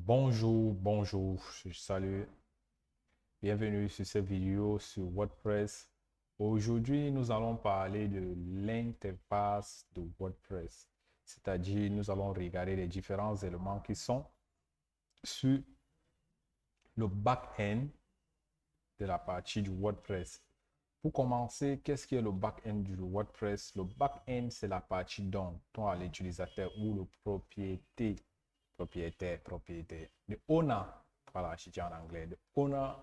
Bonjour, salut, bienvenue sur cette vidéo sur WordPress. Aujourd'hui, nous allons parler de l'interface de WordPress, c'est-à-dire nous allons regarder les différents éléments qui sont sur le back-end de la partie du WordPress. Pour commencer, qu'est-ce que le back-end du WordPress? Le back-end, c'est la partie dont l'utilisateur ou le propriétaire, le owner, voilà, je dis en anglais, le owner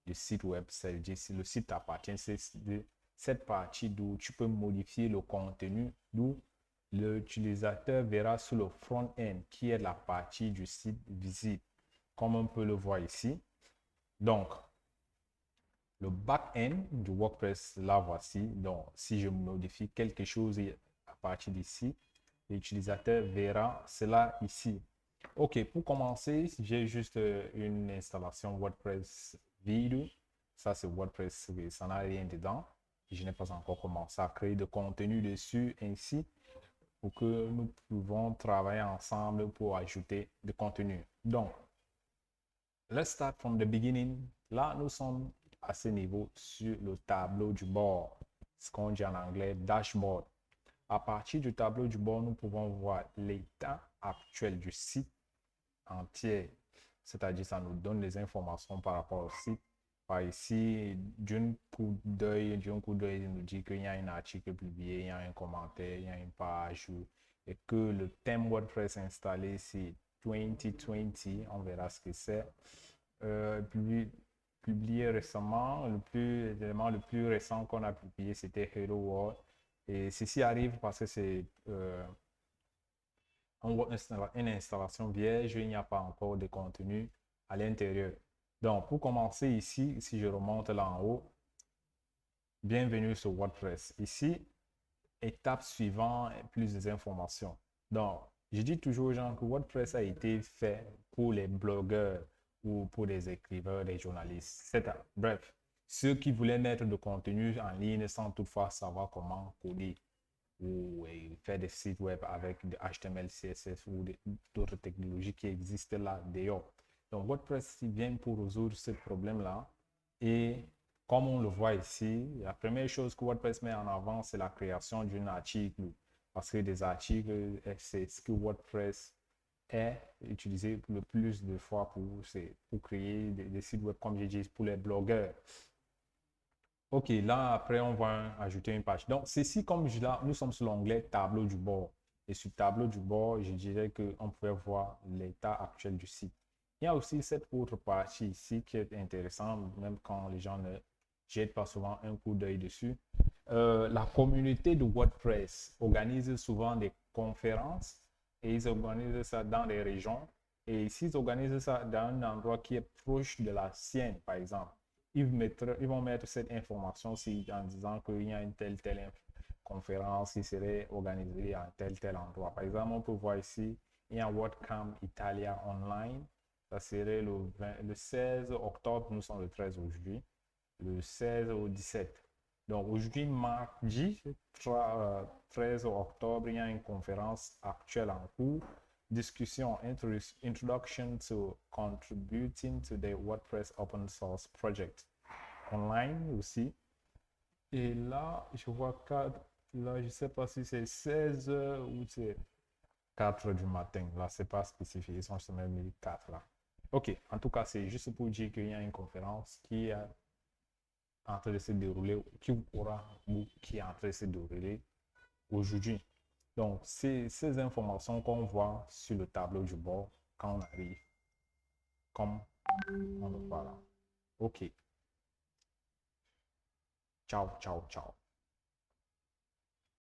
du site web, c'est-à-dire si le site appartient, c'est de cette partie d'où tu peux modifier le contenu, d'où l'utilisateur verra sur le front-end, qui est la partie du site visible, comme on peut le voir ici. Donc, le back-end du WordPress, là voici. Donc, si je modifie quelque chose à partir d'ici, l'utilisateur verra cela ici. Ok, pour commencer, j'ai juste une installation WordPress vide. Ça, c'est WordPress, ça n'a rien dedans. Je n'ai pas encore commencé à créer de contenu dessus ainsi pour que nous pouvons travailler ensemble pour ajouter du contenu. Donc, let's start from the beginning. Là, nous sommes à ce niveau sur le tableau du bord, ce qu'on dit en anglais dashboard. À partir du tableau du bord, nous pouvons voir l'état actuel du site entier, c'est-à-dire ça nous donne des informations par rapport au site. Par ici, d'un coup d'œil, il nous dit qu'il y a un article publié, il y a un commentaire, il y a une page et que le thème WordPress installé c'est 2020. On verra ce que c'est. Publié récemment, l'élément le plus récent qu'on a publié, c'était Hello World. Et ceci arrive parce que c'est une installation vierge, il n'y a pas encore de contenu à l'intérieur. Donc, pour commencer ici, si je remonte là en haut, bienvenue sur WordPress. Ici, étape suivante, plus d'informations. Donc, je dis toujours aux gens que WordPress a été fait pour les blogueurs ou pour les écrivains, les journalistes. Bref, ceux qui voulaient mettre de contenu en ligne sans toutefois savoir comment coder ou faire des sites web avec de HTML, CSS ou d'autres technologies qui existent là dehors. Donc, WordPress vient pour résoudre ce problème-là. Et comme on le voit ici, la première chose que WordPress met en avant, c'est la création d'un article. Parce que des articles, c'est ce que WordPress est utilisé le plus de fois pour créer des sites web, comme j'ai dit, pour les blogueurs. Ok, là, après, on va ajouter une page. Donc, ceci, comme je là, nous sommes sur l'onglet tableau du bord. Et sur tableau du bord, je dirais qu'on pouvait voir l'état actuel du site. Il y a aussi cette autre partie ici qui est intéressante, même quand les gens ne jettent pas souvent un coup d'œil dessus. La communauté de WordPress organise souvent des conférences et ils organisent ça dans des régions. Et ici, ils organisent ça dans un endroit qui est proche de la sienne, par exemple. Ils vont mettre cette information en disant qu'il y a une telle conférence qui serait organisée à tel endroit. Par exemple, on peut voir ici, il y a WordCamp Italia Online. Ça serait le 16 octobre, nous sommes le 13 aujourd'hui, le 16 au 17. Donc aujourd'hui, mardi 13 octobre, il y a une conférence actuelle en cours. Discussion, Introduction to Contributing to the WordPress Open Source Project. Online aussi. Et là, je vois 4, là, je ne sais pas si c'est 16 heures ou c'est 4 du matin. Là, c'est pas spécifié. Ils sont même mis 4 là. Ok, en tout cas, c'est juste pour dire qu'il y a une conférence qui est en train de se dérouler, qui est en train de se dérouler aujourd'hui. Donc, c'est ces informations qu'on voit sur le tableau du bord quand on arrive, comme on le voit là. Ok, ciao.